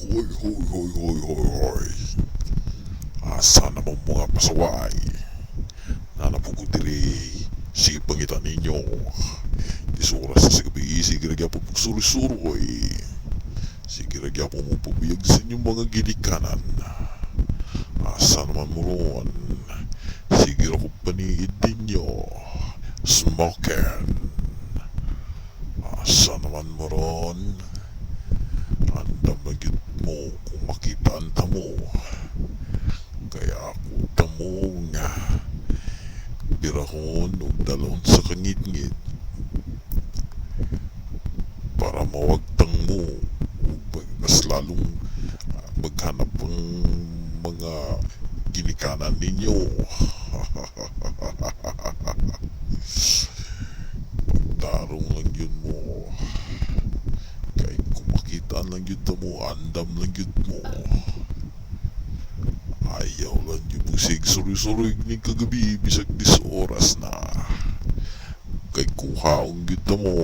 Hoy, hoy, hoy, hoy, hoy, hoy. Asa naman mga pasaway? Nanapugo diri. Sige pangitan ninyo. Isuras sa gabi, sige nagya po pagsuri-suroy. Sige nagya po mo pabiyag sa inyong mga ginikanan. Asa naman mo ron? Sige ako paniid ninyo. Smoker. Asa naman mo ron? Andam na gid mo kung makitaan ta mo. Kaya ako tamo nga birahon o dalawon sa kangit-ngit para mawagtang mo o mas lalong maghanap ng mga ginikanan ninyo. Pagtarong lang yun mo. Kahit kung makitaan lang yun mo, andam lang yun mo. Ayaw lang yun mo suri-suri ni kagabi bisag 10 oras na. Kay kuhaong yun mo.